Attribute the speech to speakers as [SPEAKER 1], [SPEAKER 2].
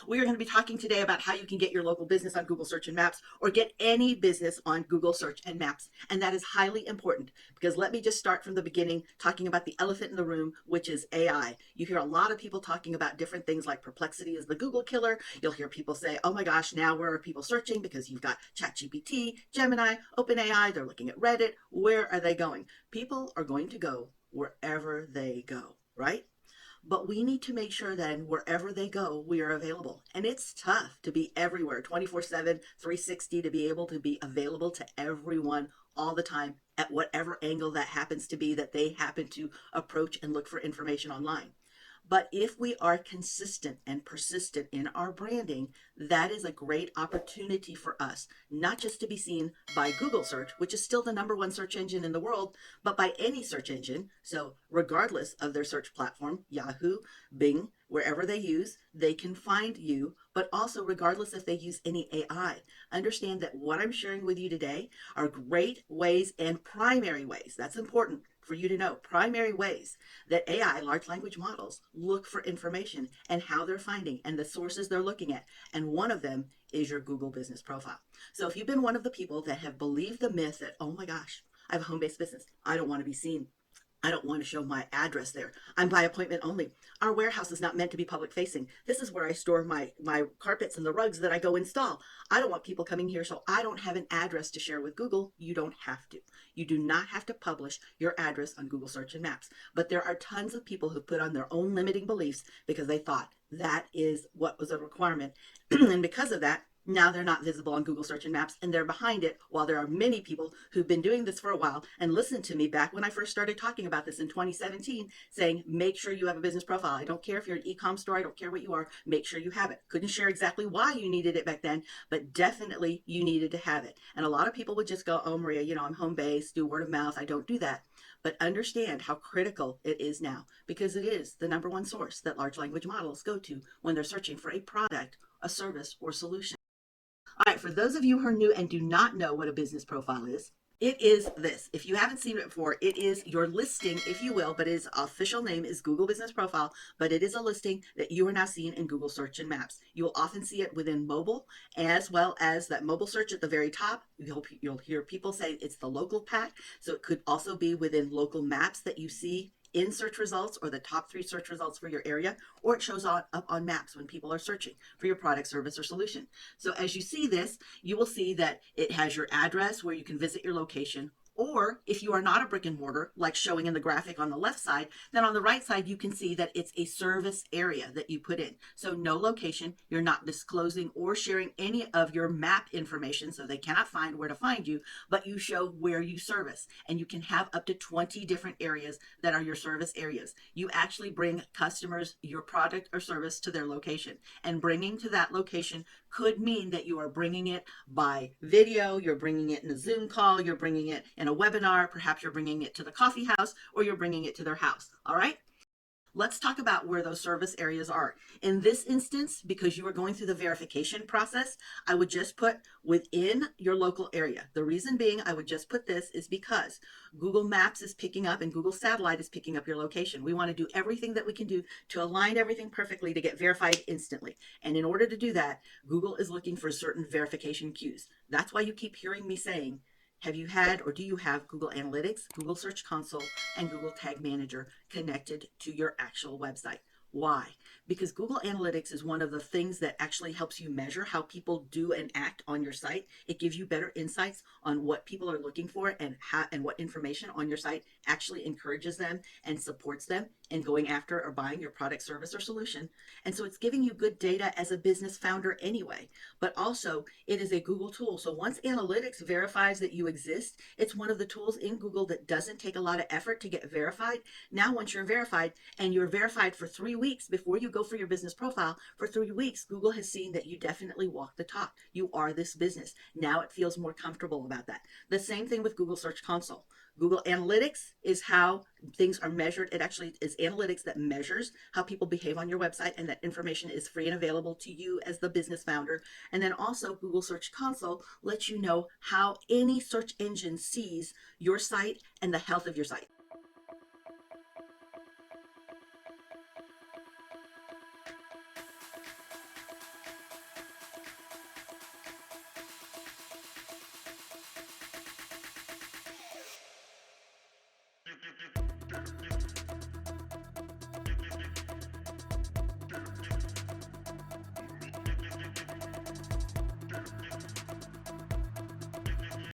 [SPEAKER 1] We are going to be talking today about how you can get your local business on Google Search and Maps, or get any business on Google Search and Maps. And that is highly important because let me just start from the beginning talking about the elephant in the room, which is AI. You hear a lot of people talking about different things like Perplexity is the Google killer. You'll hear people say, oh my gosh, now where are people searching? Because you've got ChatGPT, Gemini, OpenAI, they're looking at Reddit. Where are they going? People are going to go wherever they go, right? But we need to make sure that wherever they go, we are available. And it's tough to be everywhere 24/7, 360, to be able to be available to everyone all the time at whatever angle that happens to be that they happen to approach and look for information online. But if we are consistent and persistent in our branding, that is a great opportunity for us, not just to be seen by Google search, which is still the number one search engine in the world, but by any search engine. So regardless of their search platform, Yahoo, Bing, wherever they use, they can find you, but also regardless if they use any AI. Understand that what I'm sharing with you today are great ways and primary ways. That's important for you to know. Primary ways that AI, large language models, look for information and how they're finding and the sources they're looking at. And one of them is your Google business profile. So if you've been one of the people that have believed the myth that, oh my gosh, I have a home-based business, I don't want to be seen, I don't want to show my address there, I'm by appointment only, our warehouse is not meant to be public facing, this is where I store my carpets and the rugs that I go install, I don't want people coming here, so I don't have an address to share with Google. You don't have to. You do not have to publish your address on Google Search and Maps. But there are tons of people who put on their own limiting beliefs because they thought that is what was a requirement. And because of that, now they're not visible on Google Search and Maps, and they're behind it, while there are many people who've been doing this for a while and listened to me back when I first started talking about this in 2017, saying, make sure you have a business profile. I don't care if you're an e-com store, I don't care what you are, make sure you have it. Couldn't share exactly why you needed it back then, but definitely you needed to have it. And a lot of people would just go, oh, Maria, I'm home based, do word of mouth. I don't do that. But understand how critical it is now, because it is the number one source that large language models go to when they're searching for a product, a service, or solution. All right, for those of you who are new and do not know what a business profile is, it is this. If you haven't seen it before, it is your listing, if you will, but its official name is Google Business Profile, but it is a listing that you are now seeing in Google Search and Maps. You will often see it within mobile, as well as that mobile search at the very top. You'll hear people say it's the local pack, so it could also be within local maps that you see in search results, or the top 3 search results for your area, or it shows up on maps when people are searching for your product, service, or solution. So as you see this, you will see that it has your address where you can visit your location. Or if you are not a brick and mortar, like showing in the graphic on the left side, then on the right side, you can see that it's a service area that you put in. So no location, you're not disclosing or sharing any of your map information, so they cannot find where to find you, but you show where you service. And you can have up to 20 different areas that are your service areas. You actually bring customers your product or service to their location, and bringing to that location could mean that you are bringing it by video, you're bringing it in a Zoom call, you're bringing it in a webinar, perhaps you're bringing it to the coffee house, or you're bringing it to their house. All right. Let's talk about where those service areas are. In this instance, because you are going through the verification process, I would just put within your local area. The reason being I would just put this is because Google Maps is picking up and Google Satellite is picking up your location. We want to do everything that we can do to align everything perfectly to get verified instantly. And in order to do that, Google is looking for certain verification cues. That's why you keep hearing me saying, have you had, or do you have, Google Analytics, Google Search Console, and Google Tag Manager connected to your actual website? Why? Because Google Analytics is one of the things that actually helps you measure how people do and act on your site. It gives you better insights on what people are looking for, and how and what information on your site actually encourages them and supports them in going after or buying your product, service, or solution. And so it's giving you good data as a business founder anyway, but also it is a Google tool. So once analytics verifies that you exist, it's one of the tools in Google that doesn't take a lot of effort to get verified. Now, once you're verified, and you're verified for 3 weeks before you go for your business profile, for 3 weeks, Google has seen that you definitely walk the talk. You are this business. Now it feels more comfortable about that. The same thing with Google Search Console. Google Analytics is how things are measured. It actually is analytics that measures how people behave on your website, and that information is free and available to you as the business founder. And then also Google Search Console lets you know how any search engine sees your site and the health of your site.